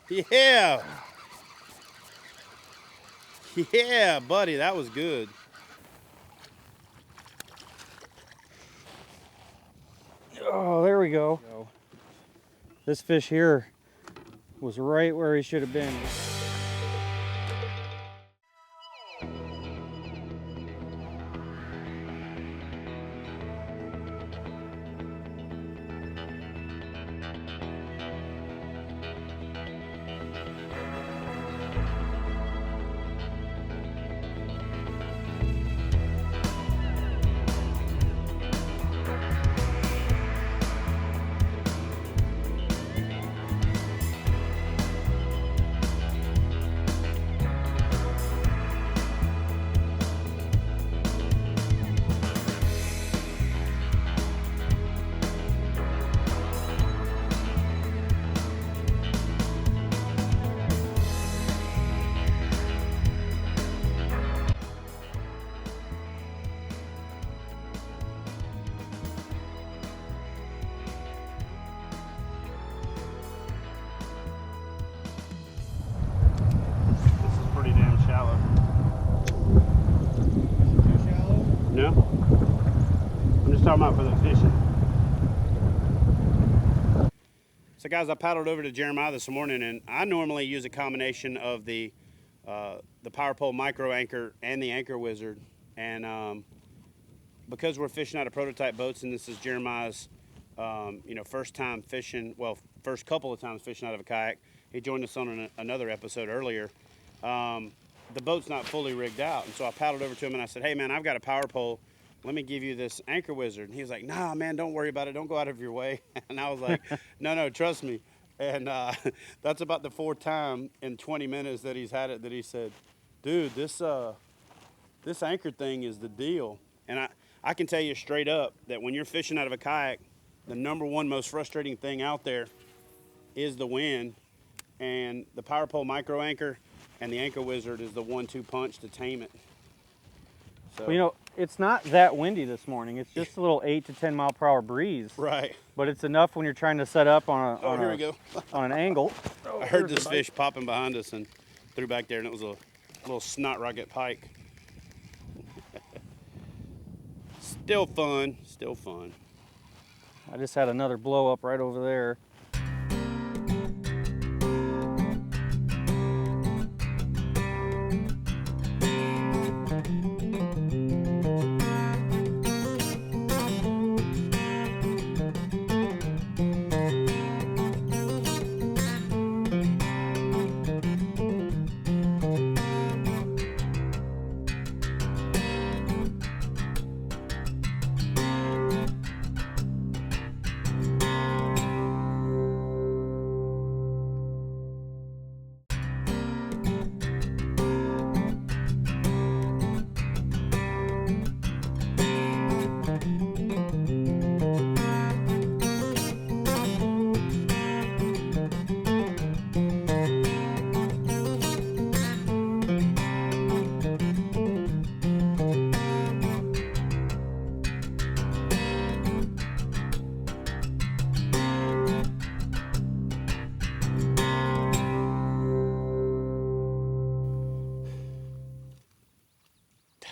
Yeah. Yeah, buddy, that was good. Oh, there we go. This fish here was right where he should have been. No? I'm just talking about for the fishing. So guys, I paddled over to Jeremiah this morning, and I normally use a combination of the Power Pole Micro Anchor and the Anchor Wizard. And because we're fishing out of prototype boats, and this is Jeremiah's first time fishing, well, first couple of times fishing out of a kayak. He joined us on another episode earlier. The boat's not fully rigged out, and so I paddled over to him and I said, hey man, I've got a power pole, let me give you this Anchor Wizard. And he was like, nah man, don't worry about it, don't go out of your way. And I was like, no, trust me. And that's about the fourth time in 20 minutes that he's had it that he said, dude, this anchor thing is the deal. And I can tell you straight up that when you're fishing out of a kayak, the number one most frustrating thing out there is the wind, and the Power Pole Micro Anchor and the Anchor Wizard is the 1-2 punch to tame it. So, well, you know, it's not that windy this morning. It's just a little 8 to 10 mile per hour breeze. Right. But it's enough when you're trying to set up on here we go. on an angle. I heard this fish popping behind us and threw back there, and it was a little snot rocket pike. Still fun, still fun. I just had another blow up right over there.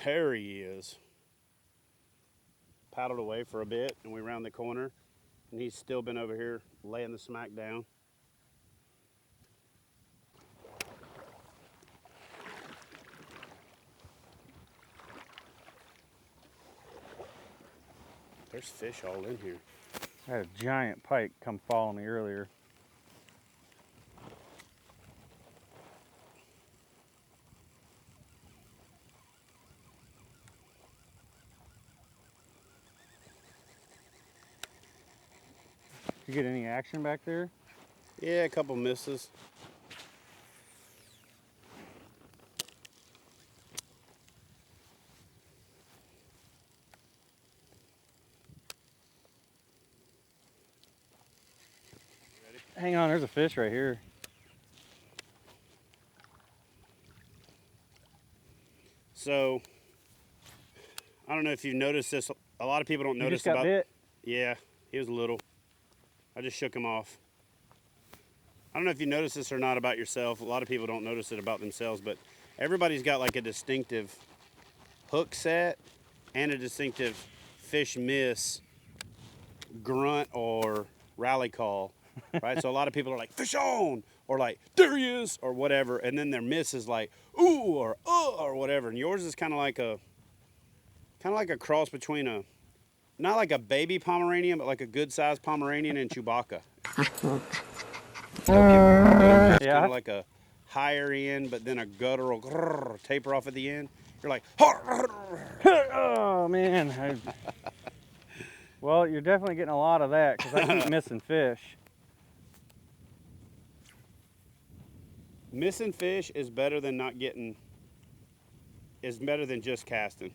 There he is. Paddled away for a bit, and we round the corner, and he's still been over here laying the smack down. There's fish all in here. I had a giant pike come follow me earlier. Did you get any action back there? Yeah, a couple misses. Hang on, there's a fish right here. So, I don't know if you've noticed this. A lot of people don't notice just got bit? Yeah, he was little. I just shook him off. I don't know if you notice this or not about yourself. A lot of people don't notice it about themselves, but everybody's got like a distinctive hook set and a distinctive fish miss, grunt, or rally call, right? So a lot of people are like, fish on, or like, there he is, or whatever, and then their miss is like, ooh, or whatever. And yours is kind of like a cross between a, not like a baby Pomeranian, but like a good-sized Pomeranian and Chewbacca. Kind Yeah. of like a higher end, but then a guttural taper off at the end. You're like, Oh man. Well, you're definitely getting a lot of that because I keep missing fish. missing fish is better than not getting, is better than just casting.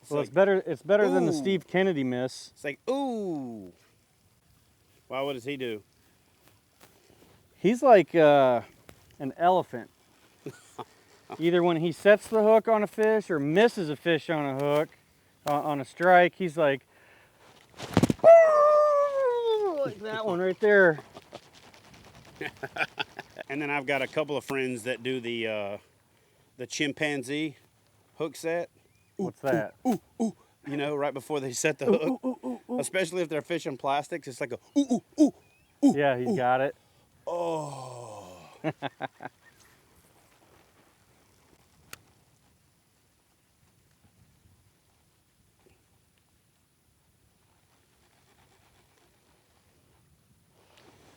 Well, it's better than the ooh. Steve Kennedy miss. It's like, ooh. Wow, what does he do? He's like an elephant. Either when he sets the hook on a fish or misses a fish on a hook, on a strike, he's like that one right there. And then I've got a couple of friends that do the chimpanzee hook set. What's that? You know, right before they set the hook. Especially if they're fishing plastics, it's like a ooh, ooh, ooh, ooh. Yeah, he's got it. Oh.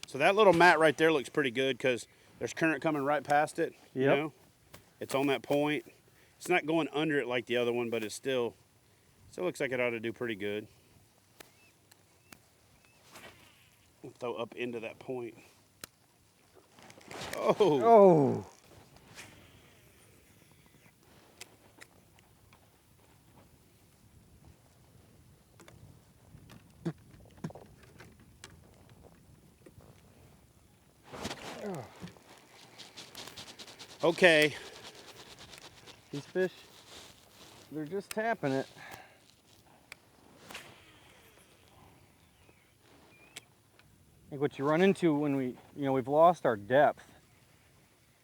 So that little mat right there looks pretty good because there's current coming right past it. You Yep. know? It's on that point. It's not going under it like the other one, but it still looks like it ought to do pretty good. I'll throw up into that point. Oh. Oh. Okay. These fish, they're just tapping it. I think what you run into when we've lost our depth.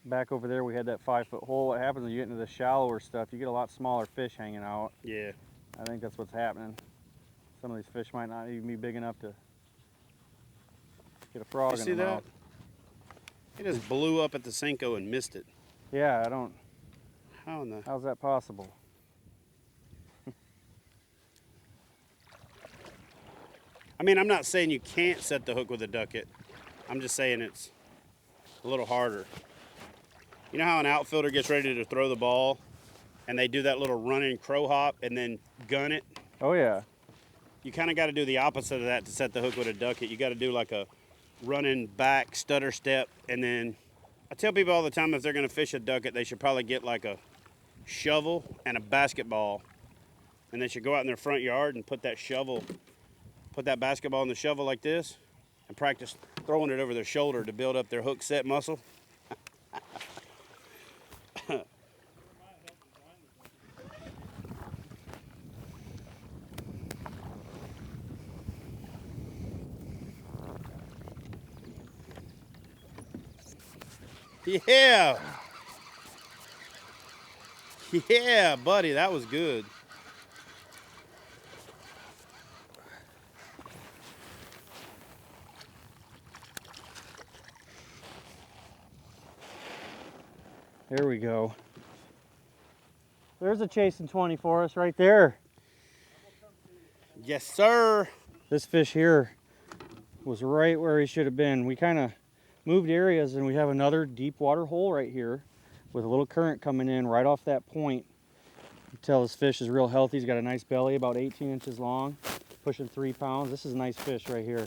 Back over there we had that 5-foot hole. What happens when you get into the shallower stuff, you get a lot smaller fish hanging out. Yeah. I think that's what's happening. Some of these fish might not even be big enough to get a frog You in see their that? mouth. He just blew up at the Cinco and missed it. Yeah, I don't. How in the... How's that possible? I mean, I'm not saying you can't set the hook with a ducket. I'm just saying it's a little harder. You know how an outfielder gets ready to throw the ball and they do that little running crow hop and then gun it? Oh yeah. You kind of got to do the opposite of that to set the hook with a ducket. You got to do like a running back stutter step, and then I tell people all the time if they're going to fish a ducket, they should probably get like a shovel and a basketball, and they should go out in their front yard and put that basketball in the shovel like this and practice throwing it over their shoulder to build up their hook set muscle. Yeah. Yeah, buddy, that was good. There we go. There's a chasing 20 for us right there. Yes, sir. This fish here was right where he should have been. We kind of moved areas and we have another deep water hole right here with a little current coming in right off that point. You can tell this fish is real healthy. He's got a nice belly, about 18 inches long, pushing 3 pounds. This is a nice fish right here.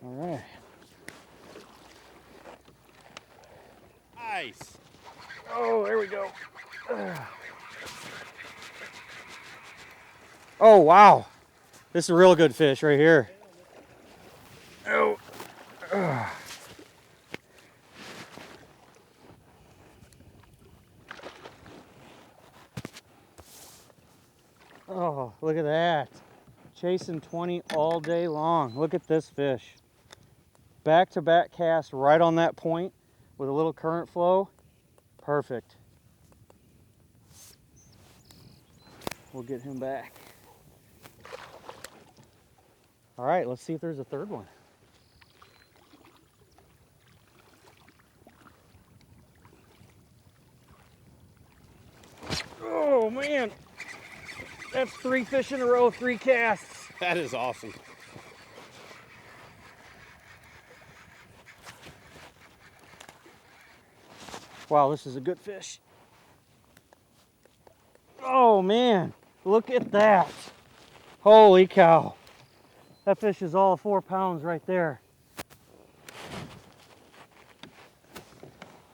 All right. Nice. Oh, there we go. Oh, wow. This is a real good fish right here. Oh. Oh, look at that. Chasing 20 all day long. Look at this fish. Back-to-back cast right on that point with a little current flow. Perfect. We'll get him back. All right, let's see if there's a third one. Oh man, that's 3 fish in a row, 3 casts. That is awesome. Wow, this is a good fish. Oh man, look at that. Holy cow. That fish is all of 4 pounds right there.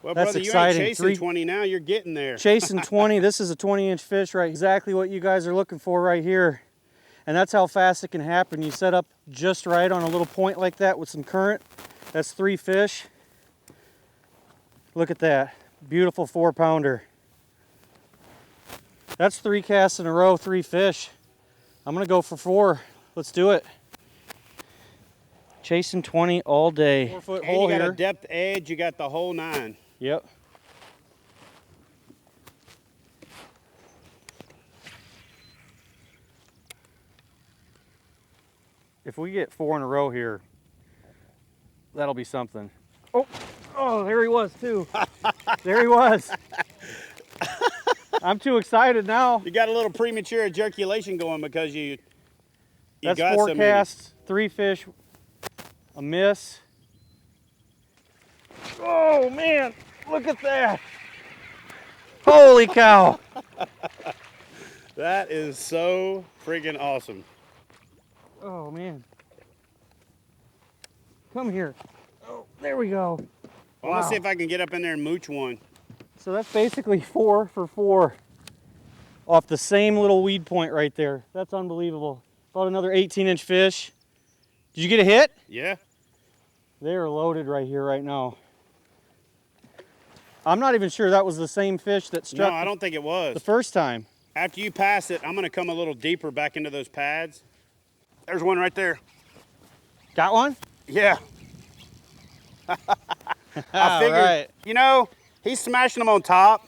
Well, That's brother, exciting. you ain't chasing 20 now. You're getting there. Chasing 20. This is a 20-inch fish, right? Exactly what you guys are looking for right here. And that's how fast it can happen. You set up just right on a little point like that with some current. That's 3 fish. Look at that. Beautiful 4-pounder. That's 3 casts in a row, 3 fish. I'm going to go for 4. Let's do it. Chasing 20 all day. 4-foot And hole you got here. a depth edge. You got the whole 9. Yep. If we get 4 in a row here, that'll be something. Oh, oh, there he was too. There he was. I'm too excited now. You got a little premature ejaculation going because you That's got 4 so many. casts, 3 fish, a miss. Oh man, look at that. Holy cow. That is so freaking awesome. Oh man. Come here. Oh, there we go. I want to Wow. see if I can get up in there and mooch one. So that's basically 4 for 4 off the same little weed point right there. That's unbelievable. About another 18-inch fish. Did you get a hit? Yeah. They are loaded right here right now. I'm not even sure that was the same fish that struck No, I don't think it was. the first time. After you pass it, I'm going to come a little deeper back into those pads. There's one right there. Got one? Yeah. I All figured, right. you know, he's smashing them on top.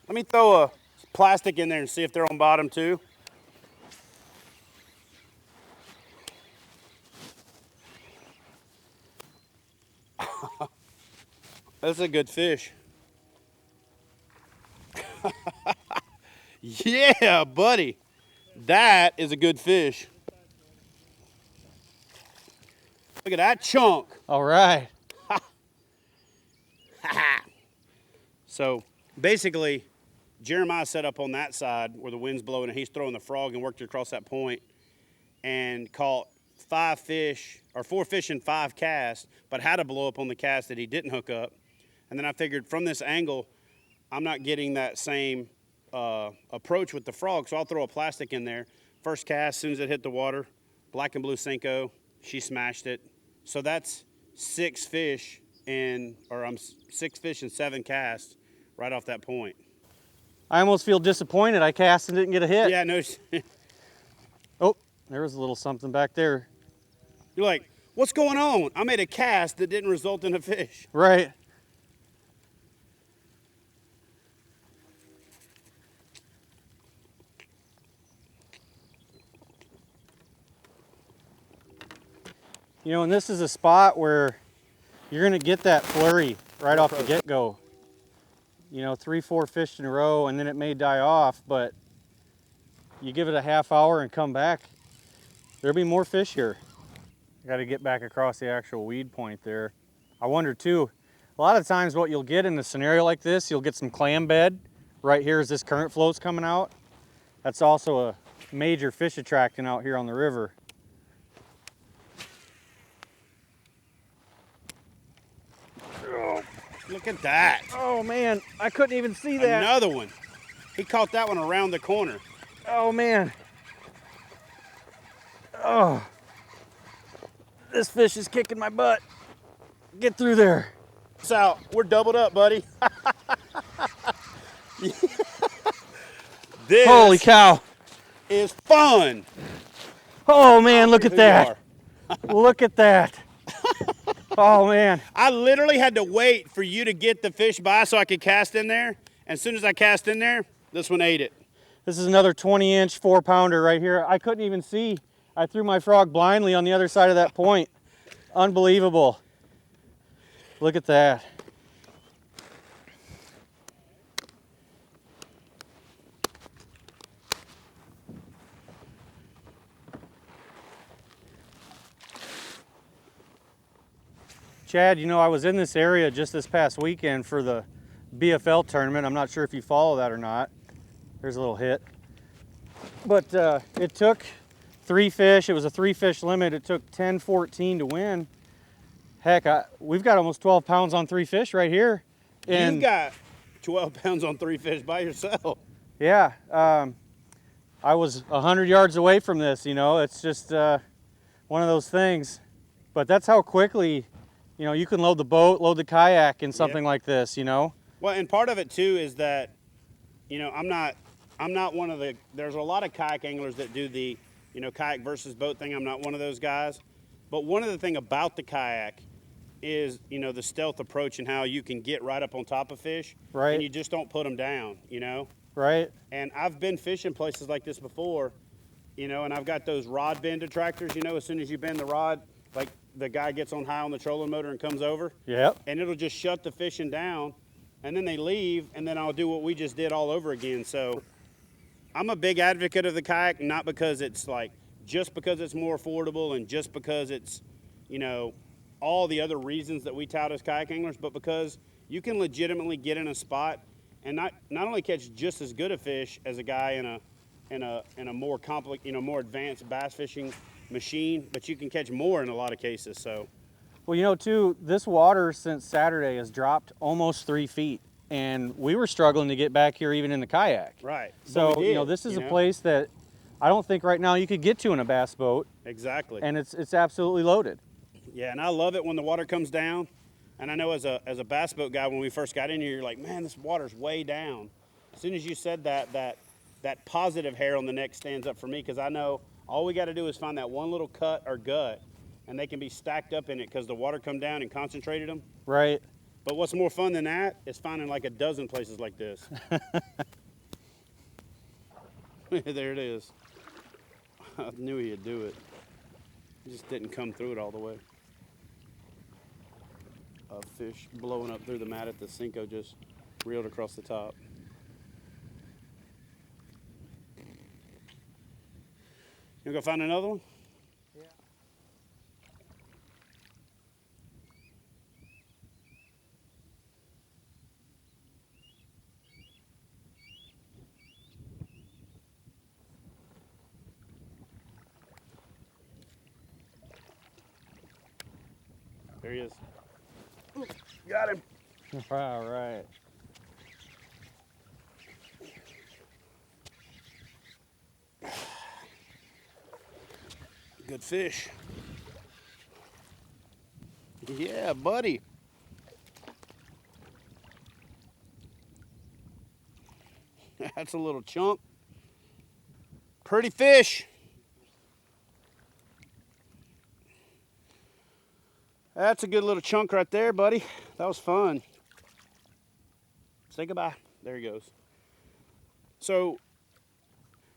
Let me throw a plastic in there and see if they're on bottom too. That's a good fish. Yeah, buddy. That is a good fish. Look at that chunk. All right. So basically, Jeremiah set up on that side where the wind's blowing and he's throwing the frog and worked across that point and caught 4 fish in 5 casts, but had to blow up on the cast that he didn't hook up. And then I figured from this angle, I'm not getting that same approach with the frog, so I'll throw a plastic in there. First cast, as soon as it hit the water, black and blue Senko, she smashed it. So that's 6 fish in 6 fish and 7 casts right off that point. I almost feel disappointed I cast and didn't get a hit. Yeah, no. Oh, there was a little something back there. You're like, what's going on? I made a cast that didn't result in a fish. Right. You know, and this is a spot where you're going to get that flurry right off the get-go. You know, 3-4 fish in a row, and then it may die off, but you give it a half hour and come back, there'll be more fish here. I got to get back across the actual weed point there. I wonder too, a lot of times what you'll get in a scenario like this, you'll get some clam bed right here as this current flow's coming out. That's also a major fish attractant out here on the river. Look at that. Oh man, I couldn't even see that. Another one. He caught that one around the corner. Oh man. Oh. This fish is kicking my butt. Get through there. It's out. We're doubled up, buddy. This Holy cow. is fun. Oh man, look at Who you that. are. Look at that. Oh man. I literally had to wait for you to get the fish by so I could cast in there. And as soon as I cast in there, this one ate it. This is another 20-inch 4-pounder right here. I couldn't even see. I threw my frog blindly on the other side of that point. Unbelievable. Look at that. Chad, you know, I was in this area just this past weekend for the BFL tournament. I'm not sure if you follow that or not. There's a little hit. But it took 3 fish. It was a 3-fish limit. It took 10, 14 to win. Heck, we've got almost 12 pounds on 3 fish right here. And You've got 12 pounds on 3 fish by yourself. yeah, I was 100 yards away from this, you know. It's just one of those things. But that's how quickly, you know, you can load the boat, load the kayak in something like this, you know. Well, and part of it too is that, you know, I'm not one of the, there's a lot of kayak anglers that do the, you know, kayak versus boat thing. I'm not one of those guys. But one of the thing about the kayak is, you know, the stealth approach and how you can get right up on top of fish. Right. And you just don't put them down, you know. Right. And I've been fishing places like this before, you know, and I've got those rod bend detractors, you know, as soon as you bend the rod, like the guy gets on high on the trolling motor and comes over. Yep. And it'll just shut the fishing down, and then they leave, and then I'll do what we just did all over again. So I'm a big advocate of the kayak, not because it's like, just because it's more affordable and just because it's, you know, all the other reasons that we tout as kayak anglers, but because you can legitimately get in a spot and not only catch just as good a fish as a guy in a more complex, you know, more advanced bass fishing machine, but you can catch more in a lot of cases. So, well, you know, too, this water since Saturday has dropped almost 3 feet, and we were struggling to get back here even in the kayak. right. So, you know, this is a place that I don't think right now you could get to in a bass boat. Exactly. And it's absolutely loaded. Yeah, and I love it when the water comes down. And I know as a bass boat guy, when we first got in here, you're like, man, this water's way down. As soon as you said that positive hair on the neck stands up for me, because I know all we got to do is find that one little cut or gut, and they can be stacked up in it because the water come down and concentrated them. Right. But what's more fun than that is finding like a dozen places like this. There it is. I knew he'd do it. He just didn't come through it all the way. A fish blowing up through the mat at the Cinco just reeled across the top. You go find another one? Yeah. There he is. Ooh, got him. All right. Good fish. Yeah, buddy. That's a little chunk. Pretty fish. That's a good little chunk right there, buddy. That was fun. Say goodbye. There he goes. So, all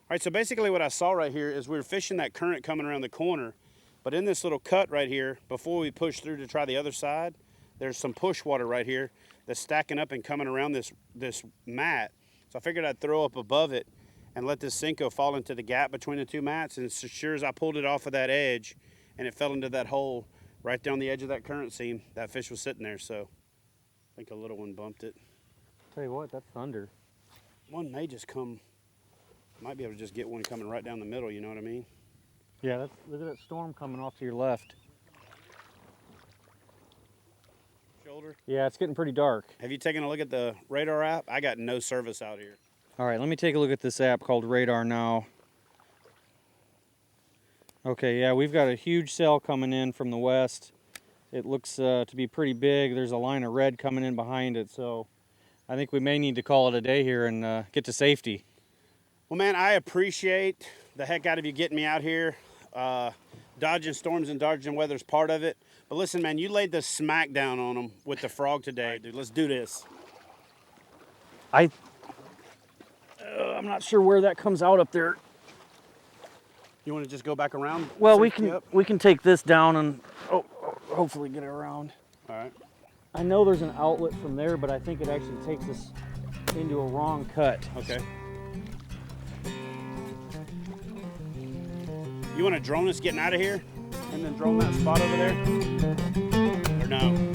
right, so basically what I saw right here is we were fishing that current coming around the corner, but in this little cut right here, before we push through to try the other side, there's some push water right here that's stacking up and coming around this mat. So I figured I'd throw up above it and let this Cinco fall into the gap between the two mats, and as sure as I pulled it off of that edge and it fell into that hole right down the edge of that current seam, that fish was sitting there. So I think a little one bumped it. Tell you what, that's thunder. One may just come, might be able to just get one coming right down the middle, you know what I mean? Yeah, look at that storm coming off to your left. Shoulder. Yeah, it's getting pretty dark. Have you taken a look at the radar app? I got no service out here. All right, let me take a look at this app called Radar now. Okay, yeah, we've got a huge cell coming in from the west. It looks to be pretty big. There's a line of red coming in behind it, so I think we may need to call it a day here and get to safety. Well, man, I appreciate the heck out of you getting me out here. Dodging storms and dodging weather is part of it. But listen, man, you laid the smack down on them with the frog today. Dude, let's do this. I'm not sure where that comes out up there. You want to just go back around? Well, Safety we can take this down and hopefully get it around. All right. I know there's an outlet from there, but I think it actually takes us into a wrong cut. Okay. You want to drone us getting out of here? And then drone that spot over there? Or no?